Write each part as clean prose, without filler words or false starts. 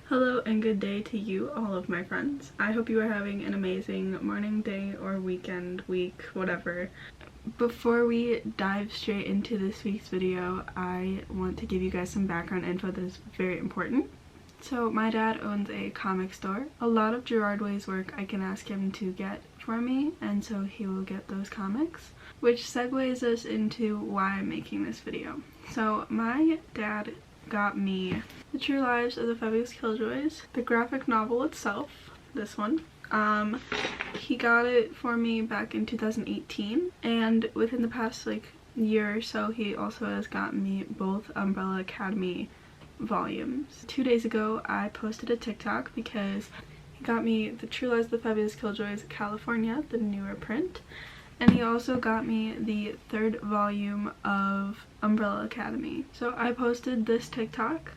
Hello and good day to you, all of my friends. I hope you are having an amazing morning, day, or weekend, week, whatever. Before we dive straight into this week's video, I want to give you guys some background info that is very important. So my dad owns a comic store. A lot of Gerard Way's work I can ask him to get for me, and so he will get those comics, which segues us into why I'm making this video. So my dad got me The True Lives of the Fabulous Killjoys, the graphic novel itself, this one. He got it for me back in 2018, and within the past year or so he also has gotten me both Umbrella Academy volumes. 2 days ago I posted a TikTok because he got me The True Lives of the Fabulous Killjoys California, the newer print, and he also got me the 3rd volume of Umbrella Academy. So I posted this TikTok.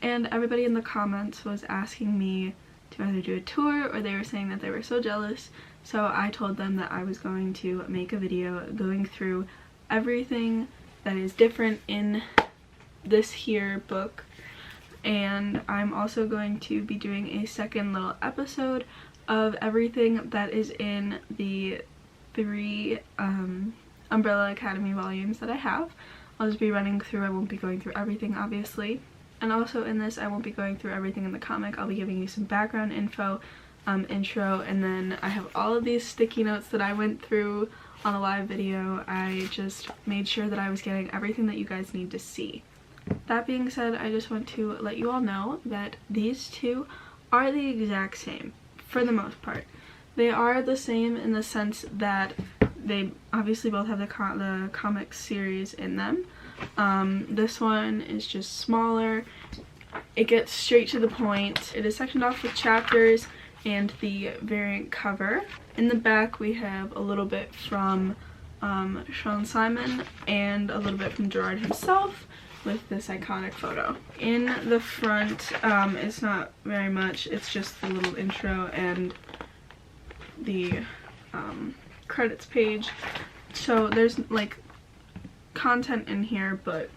And everybody in the comments was asking me to either do a tour, or they were saying that they were so jealous. So I told them that I was going to make a video going through everything that is different in this here book. And I'm also going to be doing a second little episode of everything that is in the 3 Umbrella Academy volumes that I have. I'll just be running through, I won't be going through everything obviously. And also in this, I won't be going through everything in the comic. I'll be giving you some background info, intro, and then I have all of these sticky notes that I went through on a live video. I just made sure that I was getting everything that you guys need to see. That being said, I just want to let you all know that these two are the exact same for the most part. They are the same in the sense that they obviously both have the comic series in them. This one is just smaller. It gets straight to the point. It is sectioned off with chapters and the variant cover. In the back we have a little bit from Shaun Simon and a little bit from Gerard himself with this iconic photo. In the front, it's not very much. It's just the little intro and the credits page. So there's like content in here, but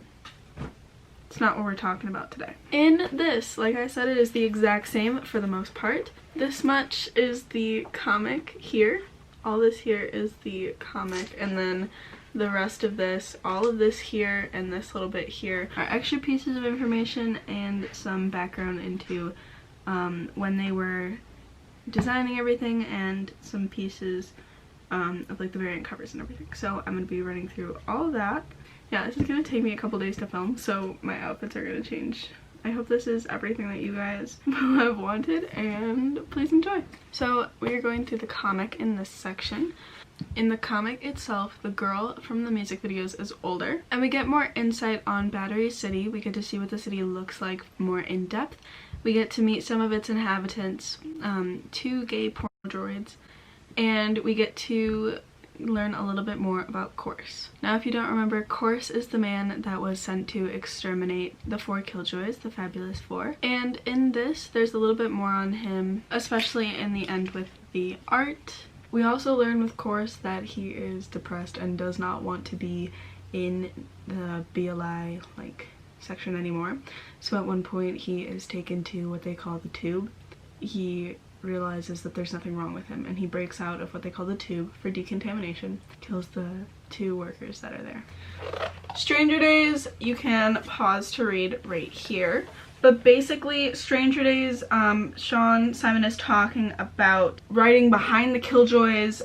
it's not what we're talking about today. In this, like I said, it is the exact same for the most part. This much is the comic here. All this here is the comic, and then the rest of this, all of this here and this little bit here are extra pieces of information and some background into when they were designing everything, and some pieces of like the variant covers and everything. So I'm going to be running through all of that. Yeah, this is going to take me a couple days to film, so my outfits are going to change. I hope this is everything that you guys will have wanted, and please enjoy. So we're going through the comic in this section. In the comic itself, the girl from the music videos is older, and we get more insight on Battery City. We get to see what the city looks like more in depth. We get to meet some of its inhabitants, 2 gay porno droids, and we get to learn a little bit more about Course. Now, if you don't remember, Course is the man that was sent to exterminate the 4 Killjoys, the Fabulous 4. And in this, there's a little bit more on him, especially in the end with the art. We also learn with Course that he is depressed and does not want to be in the BLI section anymore. So at one point he is taken to what they call the tube. He realizes that there's nothing wrong with him, and he breaks out of what they call the tube for decontamination, kills the 2 workers that are there. Stranger Days, you can pause to read right here. But basically, Stranger Days, Shaun Simon is talking about writing behind the Killjoys,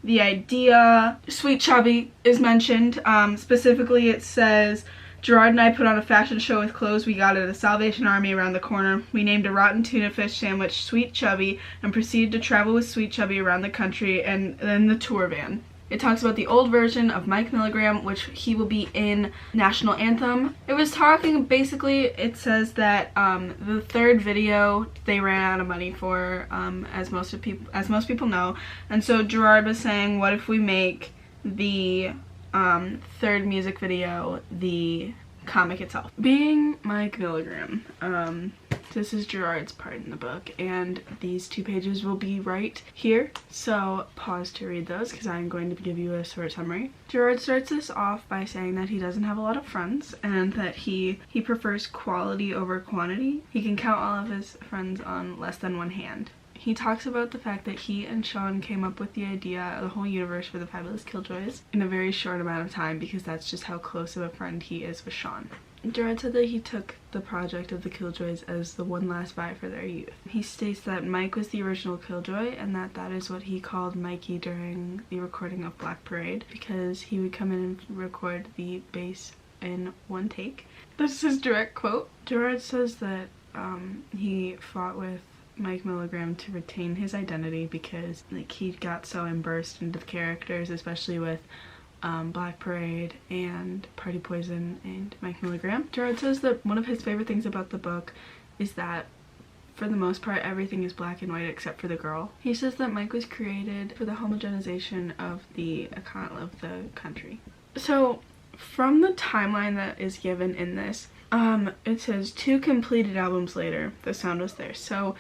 the idea. Sweet Chubby is mentioned. Specifically, it says, Gerard and I put on a fashion show with clothes we got at the Salvation Army around the corner. We named a rotten tuna fish sandwich Sweet Chubby and proceeded to travel with Sweet Chubby around the country and then the tour van. It talks about the old version of Mike Milligram, which he will be in National Anthem. It was talking, basically, it says that the third video they ran out of money for, as most people know. And so Gerard was saying, what if we make the third music video the comic itself? Being Mike Milligram, this is Gerard's part in the book, and these 2 pages will be right here, so pause to read those because I'm going to give you a short summary. Gerard starts this off by saying that he doesn't have a lot of friends and that he prefers quality over quantity. He can count all of his friends on less than one hand. He talks about the fact that he and Shaun came up with the idea of the whole universe for the Fabulous Killjoys in a very short amount of time because that's just how close of a friend he is with Shaun. Gerard said that he took the project of the Killjoys as the one last fight for their youth. He states that Mike was the original Killjoy and that is what he called Mikey during the recording of Black Parade, because he would come in and record the bass in one take. This is his direct quote. Gerard says that he fought with Mike Milligram to retain his identity because like he got so immersed into the characters, especially with Black Parade and Party Poison and Mike Milligram. Gerard says that one of his favorite things about the book is that for the most part everything is black and white except for the girl. He says that Mike was created for the homogenization of the country. So from the timeline that is given in this, it says 2 completed albums later, the sound was there. So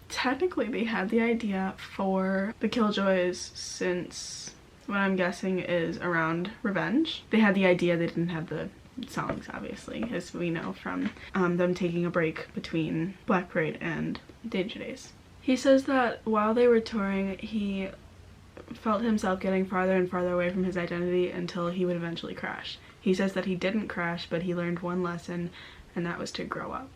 technically they had the idea for the Killjoys since what I'm guessing is around Revenge. They had the idea, they didn't have the songs, obviously, as we know from them taking a break between Black Parade and Danger Days. He says that while they were touring, he felt himself getting farther and farther away from his identity until he would eventually crash. He says that he didn't crash, but he learned one lesson, and that was to grow up,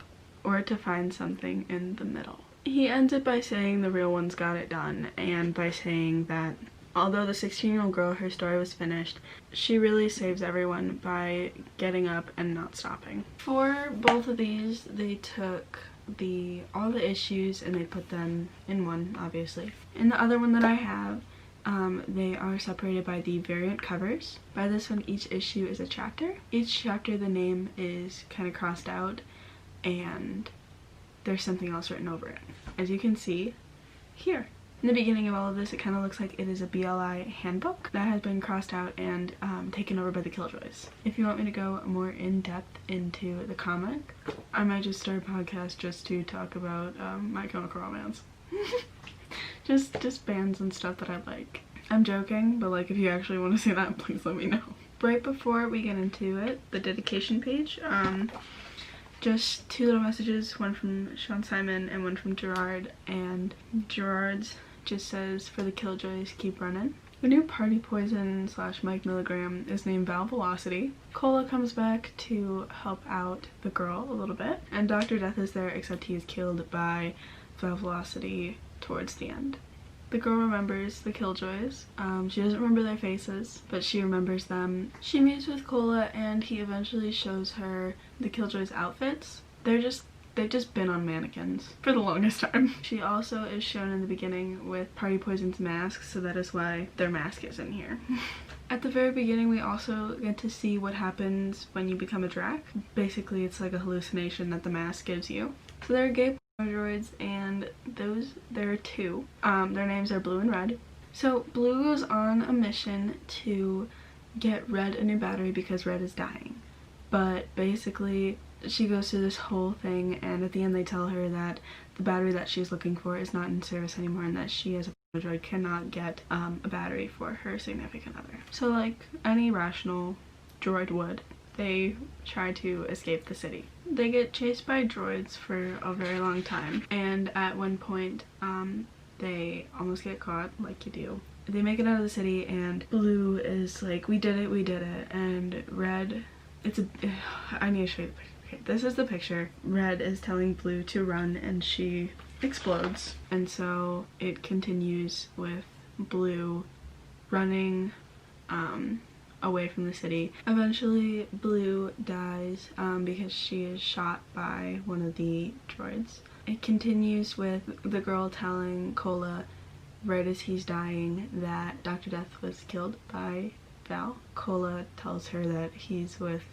or to find something in the middle. He ends it by saying the real ones got it done, and by saying that although the 16-year-old girl, her story was finished, she really saves everyone by getting up and not stopping. For both of these, they took all the issues and they put them in one, obviously. In the other one that I have, they are separated by the variant covers. By this one, each issue is a chapter. Each chapter, the name is kind of crossed out and there's something else written over it, as you can see here. In the beginning of all of this, it kind of looks like it is a BLI handbook that has been crossed out and taken over by the Killjoys. If you want me to go more in depth into the comic, I might just start a podcast just to talk about My Chemical Romance. just bands and stuff that I like. I'm joking, but like if you actually want to see that, please let me know. Right before we get into it, the dedication page, just 2 little messages, one from Shaun Simon and one from Gerard, and Gerard's just says, for the Killjoys, keep running. The new Party Poison / Mike Milligram is named Val Velocity. Cola comes back to help out the girl a little bit, and Dr. Death is there, except he is killed by Val Velocity towards the end. The girl remembers the Killjoys. She doesn't remember their faces, but she remembers them. She meets with Cola and he eventually shows her the Killjoys' outfits. They've just been on mannequins for the longest time. She also is shown in the beginning with Party Poison's mask, so that is why their mask is in here. At the very beginning, we also get to see what happens when you become a drac. Basically, it's like a hallucination that the mask gives you. So there are gay droids, and there are 2. Their names are Blue and Red. So Blue goes on a mission to get Red a new battery because Red is dying. But basically, she goes through this whole thing, and at the end they tell her that the battery that she's looking for is not in service anymore and that she as a droid cannot get a battery for her significant other. So like any rational droid would, they try to escape the city. They get chased by droids for a very long time, and at one point they almost get caught, like you do. They make it out of the city and Blue is like, we did it, and Red, I need to show you the picture. Okay, this is the picture. Red is telling Blue to run and she explodes, and so it continues with Blue running away from the city. Eventually Blue dies because she is shot by one of the droids. It continues with the girl telling Cola right as he's dying that Dr. Death was killed by Val. Cola tells her that he's with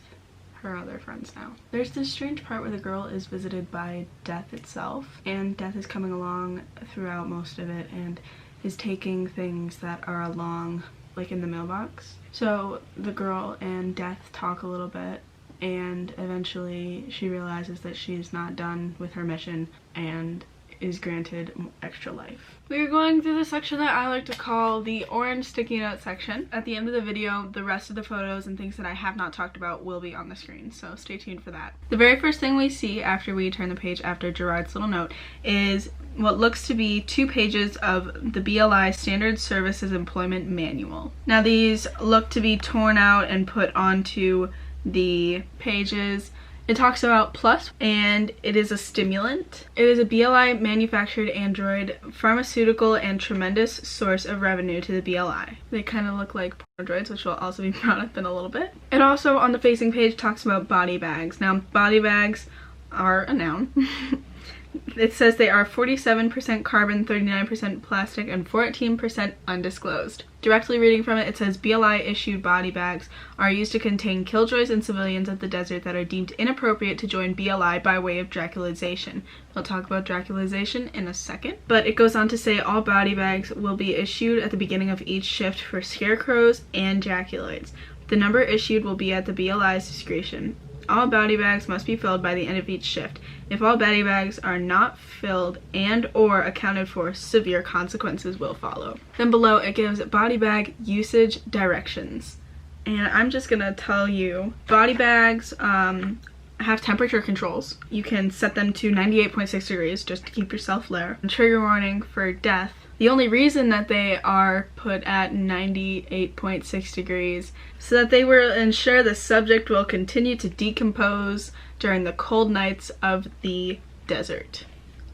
her other friends now. There's this strange part where the girl is visited by Death itself, and Death is coming along throughout most of it and is taking things that are along, like in the mailbox. So the girl and Death talk a little bit, and eventually she realizes that she's not done with her mission and is granted extra life. We are going through the section that I like to call the orange sticky note section. At the end of the video, the rest of the photos and things that I have not talked about will be on the screen, so stay tuned for that. The very first thing we see after we turn the page after Gerard's little note is what looks to be 2 pages of the BLI Standard Services Employment Manual. Now these look to be torn out and put onto the pages. It talks about Plus, and it is a stimulant. It is a BLI manufactured android, pharmaceutical, and tremendous source of revenue to the BLI. They kind of look like porno droids, which will also be brought up in a little bit. It also, on the facing page, talks about body bags. Now, body bags are a noun. It says they are 47% carbon, 39% plastic, and 14% undisclosed. Directly reading from it, it says BLI issued body bags are used to contain killjoys and civilians of the desert that are deemed inappropriate to join BLI by way of Draculization. We'll talk about Draculization in a second. But it goes on to say all body bags will be issued at the beginning of each shift for scarecrows and jaculoids. The number issued will be at the BLI's discretion. All body bags must be filled by the end of each shift. If all body bags are not filled and or accounted for, severe consequences will follow. Then below it gives body bag usage directions. And I'm just gonna tell you, body bags have temperature controls. You can set them to 98.6 degrees just to keep yourself there. And trigger warning for death. The only reason that they are put at 98.6 degrees so that they will ensure the subject will continue to decompose during the cold nights of the desert.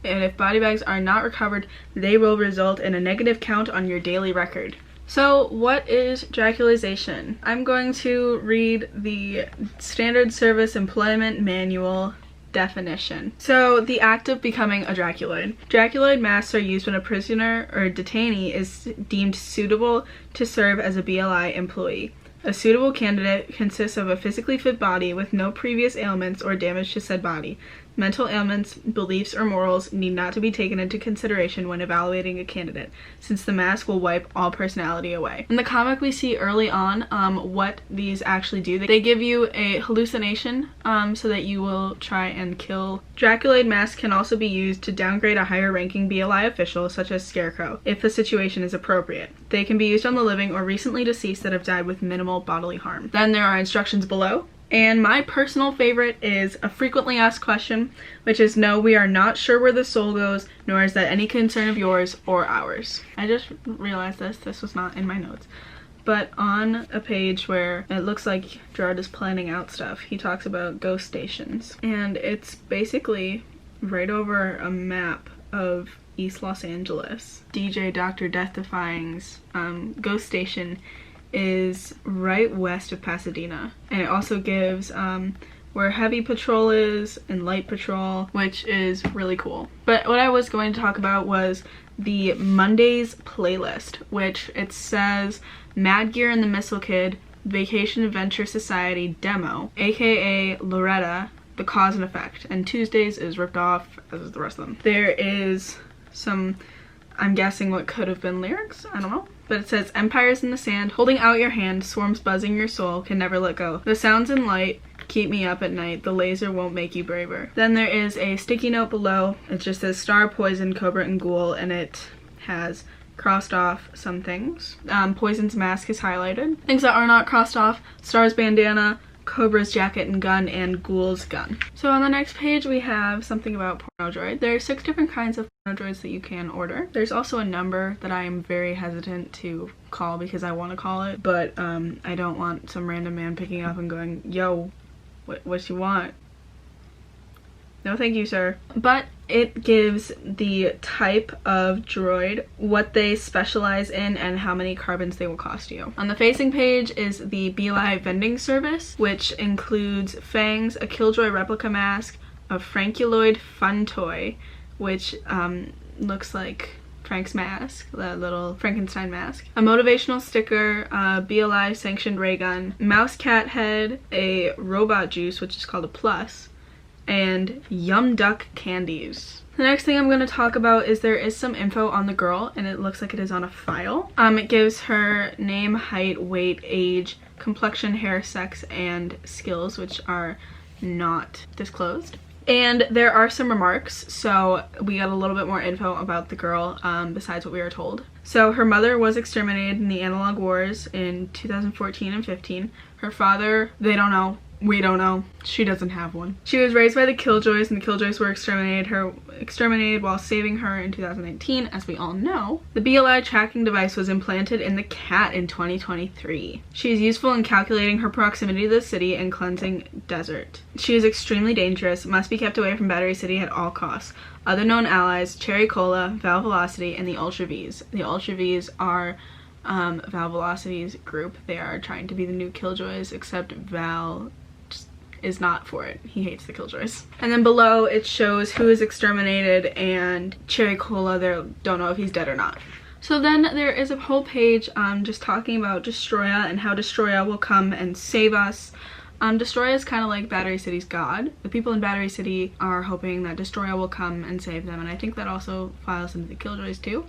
And if body bags are not recovered, they will result in a negative count on your daily record. So what is Draculization? I'm going to read the Standard Service Employment Manual definition. So, the act of becoming a Draculoid. Draculoid masks are used when a prisoner or detainee is deemed suitable to serve as a BLI employee. A suitable candidate consists of a physically fit body with no previous ailments or damage to said body. Mental ailments, beliefs, or morals need not to be taken into consideration when evaluating a candidate, since the mask will wipe all personality away. In the comic, we see early on what these actually do. They give you a hallucination so that you will try and kill. Draculoid masks can also be used to downgrade a higher ranking BLI official, such as Scarecrow, if the situation is appropriate. They can be used on the living or recently deceased that have died with minimal bodily harm. Then there are instructions below. And my personal favorite is a frequently asked question, which is, no, we are not sure where the soul goes, nor is that any concern of yours or ours. I just realized this was not in my notes. But on a page where it looks like Gerard is planning out stuff, he talks about ghost stations. And it's basically right over a map of East Los Angeles. DJ Dr. Death Defying's ghost station is right west of Pasadena, and it also gives where heavy patrol is and light patrol, which is really cool. But what I was going to talk about was the Mondays playlist, which it says Mad Gear and the Missile Kid, Vacation Adventure Society demo, aka Loretta, The Cause and Effect, and Tuesdays is ripped off, as is the rest of them. There is some, I'm guessing what could have been lyrics, I don't know. But it says, empires in the sand, holding out your hand, swarms buzzing your soul, can never let go. The sounds and light keep me up at night, the laser won't make you braver. Then there is a sticky note below. It just says Star, Poison, Cobra, and Ghoul, and it has crossed off some things. Poison's mask is highlighted. Things that are not crossed off, Star's bandana, Cobra's jacket and gun, and Ghoul's gun. So on the next page we have something about porno droid. There are 6 different kinds of porno droids that you can order. There's also a number that I am very hesitant to call because I want to call it, but I don't want some random man picking up and going, yo, what you want? No thank you, sir. But it gives the type of droid, what they specialize in, and how many carbons they will cost you. On the facing page is the BLI vending service, which includes fangs, a Killjoy replica mask, a Frankuloid fun toy, which looks like Frank's mask, the little Frankenstein mask, a motivational sticker, a BLI sanctioned ray gun, mouse cat head, a robot juice, which is called a plus, and Yum Duck candies. The next thing I'm going to talk about is there is some info on the girl, and it looks like it is on a file. It gives her name, height, weight, age, complexion, hair, sex, and skills, which are not disclosed. And there are some remarks, so we got a little bit more info about the girl besides what we were told. So her mother was exterminated in the analog wars in 2014 and 15. Her father, they don't know. We don't know. She doesn't have one. She was raised by the Killjoys, and the Killjoys were exterminated while saving her in 2019, as we all know. The BLI tracking device was implanted in the cat in 2023. She is useful in calculating her proximity to the city and cleansing desert. She is extremely dangerous, must be kept away from Battery City at all costs. Other known allies, Cherry Cola, Val Velocity, and the Ultra Vs. The Ultra Vs are Val Velocity's group. They are trying to be the new Killjoys, except Val is not for it. He hates the Killjoys. And then below it shows who is exterminated, and Cherry Cola, they don't know if he's dead or not. So then there is a whole page just talking about Destroya and how Destroya will come and save us. Destroya is kind of like Battery City's god. The people in Battery City are hoping that Destroya will come and save them, and I think that also files into the Killjoys too.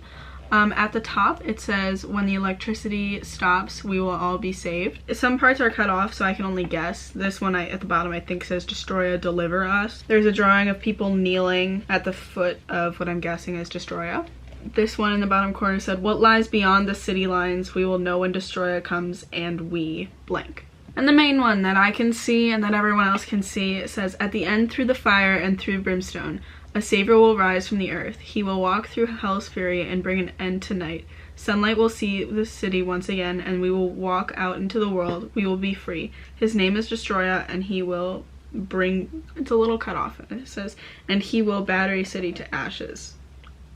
At the top it says, when the electricity stops, we will all be saved. Some parts are cut off, so I can only guess. This one at the bottom I think says, Destroya, deliver us. There's a drawing of people kneeling at the foot of what I'm guessing is Destroya. This one in the bottom corner said, what lies beyond the city lines, we will know when Destroya comes, and we blank. And the main one that I can see and that everyone else can see, it says, at the end, through the fire and through brimstone, a savior will rise from the earth. He will walk through hell's fury and bring an end to night. Sunlight will see the city once again, and we will walk out into the world. We will be free. His name is Destroya, and he will bring, it's a little cut off, it says, and he will Battery City to ashes.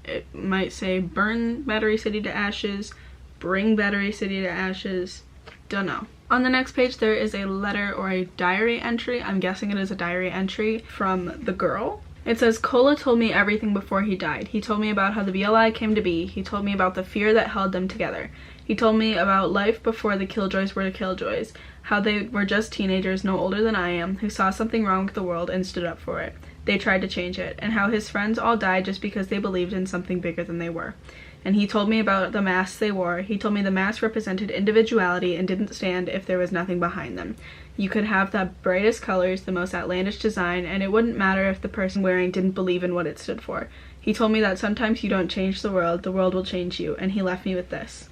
It might say burn Battery City to ashes, bring Battery City to ashes, don't know. On the next page there is a letter or a diary entry. I'm guessing it is a diary entry from the girl. It says, Cola told me everything before he died. He told me about how the BLI came to be. He told me about the fear that held them together. He told me about life before the Killjoys were the Killjoys, how they were just teenagers no older than I am, who saw something wrong with the world and stood up for it. They tried to change it, and how his friends all died just because they believed in something bigger than they were. And he told me about the masks they wore. He told me the masks represented individuality and didn't stand if there was nothing behind them. You could have the brightest colors, the most outlandish design, and it wouldn't matter if the person wearing didn't believe in what it stood for. He told me that sometimes you don't change the world will change you, and he left me with this.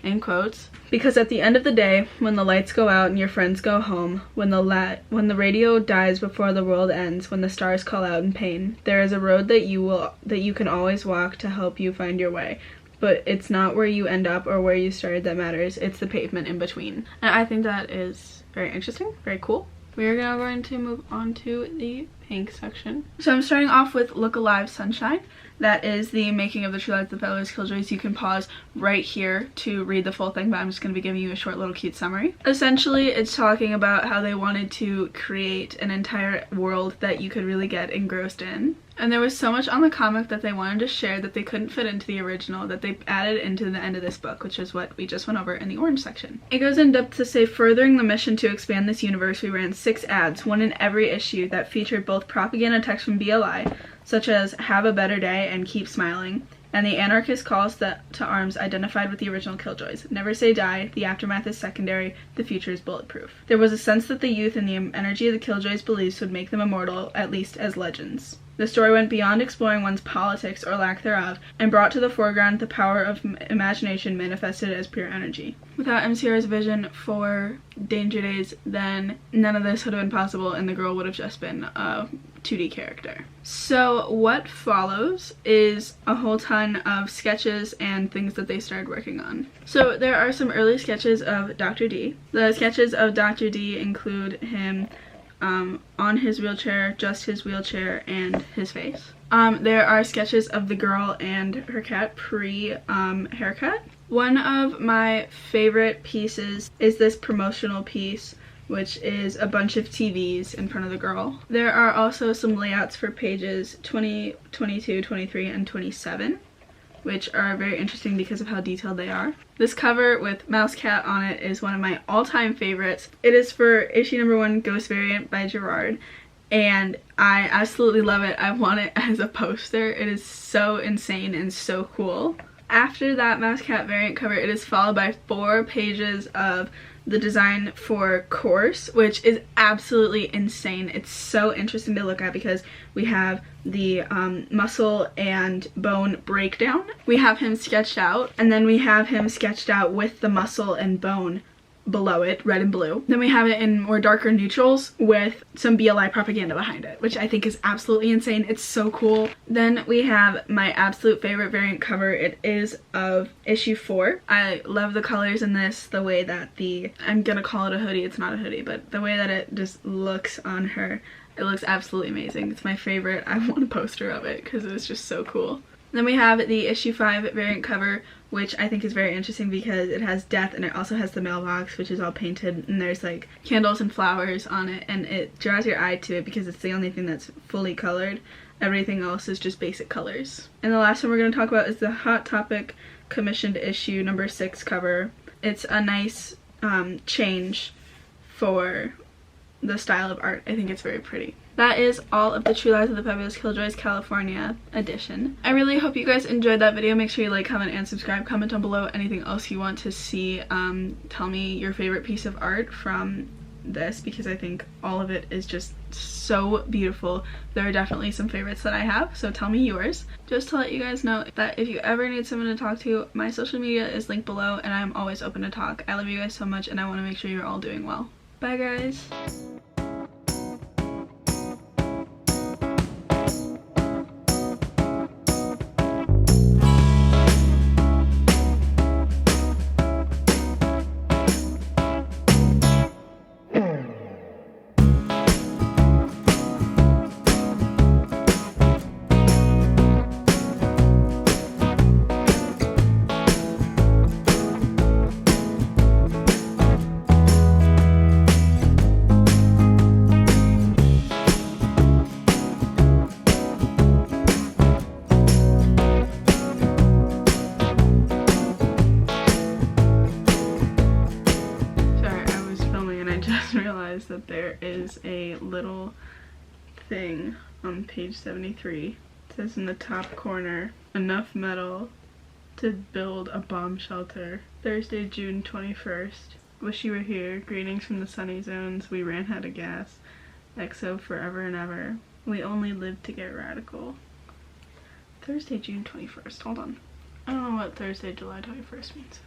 In quotes, because at the end of the day, when the lights go out and your friends go home, when the radio dies before the world ends, when the stars call out in pain, there is a road that you can always walk to help you find your way. But it's not where you end up or where you started that matters, it's the pavement in between. And I think that is very interesting, very cool. We are now going to move on to the pink section. So I'm starting off with Look Alive Sunshine. That is the making of the True Lives of Fellows Killjoys. You can pause right here to read the full thing, but I'm just going to be giving you a short little cute summary. Essentially, it's talking about how they wanted to create an entire world that you could really get engrossed in. And there was so much on the comic that they wanted to share that they couldn't fit into the original that they added into the end of this book, which is what we just went over in the orange section. It goes in depth to say, furthering the mission to expand this universe, we ran 6 ads, one in every issue, that featured both propaganda text from BLI, such as have a better day and keep smiling, and the anarchist calls to arms identified with the original Killjoys. Never say die, the aftermath is secondary, the future is bulletproof. There was a sense that the youth and the energy of the Killjoys' beliefs would make them immortal, at least as legends. The story went beyond exploring one's politics or lack thereof, and brought to the foreground the power of imagination manifested as pure energy. Without MCR's vision for Danger Days, then none of this would have been possible, and the girl would have just been a 2D character. So what follows is a whole ton of sketches and things that they started working on. So there are some early sketches of Dr. D. The sketches of Dr. D include him on his wheelchair, just his wheelchair, and his face. There are sketches of the girl and her cat pre-haircut. One of my favorite pieces is this promotional piece, which is a bunch of TVs in front of the girl. There are also some layouts for pages 20, 22, 23, and 27. which are very interesting because of how detailed they are. This cover with Mouse Cat on it is one of my all-time favorites. It is for issue number 1, Ghost Variant by Gerard, and I absolutely love it. I want it as a poster. It is so insane and so cool. After that Mouse Cat variant cover, it is followed by 4 pages of the design for Course, which is absolutely insane. It's so interesting to look at because we have the muscle and bone breakdown. We have him sketched out, and then we have him sketched out with the muscle and bone below it, red and blue. Then we have it in more darker neutrals with some BLI propaganda behind it, which I think is absolutely insane. It's so cool. Then we have my absolute favorite variant cover. It is of issue 4. I love the colors in this, the way that I'm gonna call it a hoodie, it's not a hoodie, but the way that it just looks on her, it looks absolutely amazing. It's my favorite. I want a poster of it because it's just so cool. Then we have the issue 5 variant cover, which I think is very interesting because it has death and it also has the mailbox, which is all painted, and there's like candles and flowers on it, and it draws your eye to it because it's the only thing that's fully colored. Everything else is just basic colors. And the last one we're going to talk about is the Hot Topic commissioned issue number 6 cover. It's a nice change for the style of art. I think it's very pretty. That is all of the True Lives of the Fabulous Killjoys California edition. I really hope you guys enjoyed that video. Make sure you like, comment, and subscribe. Comment down below anything else you want to see. Tell me your favorite piece of art from this because I think all of it is just so beautiful. There are definitely some favorites that I have, so tell me yours. Just to let you guys know that if you ever need someone to talk to, my social media is linked below and I'm always open to talk. I love you guys so much and I want to make sure you're all doing well. Bye guys! That there is a little thing on page 73. It says in the top corner, enough metal to build a bomb shelter. Thursday, June 21st. Wish you were here. Greetings from the sunny zones. We ran out of gas. EXO forever and ever. We only live to get radical. Thursday, June 21st. Hold on. I don't know what Thursday, July 21st means.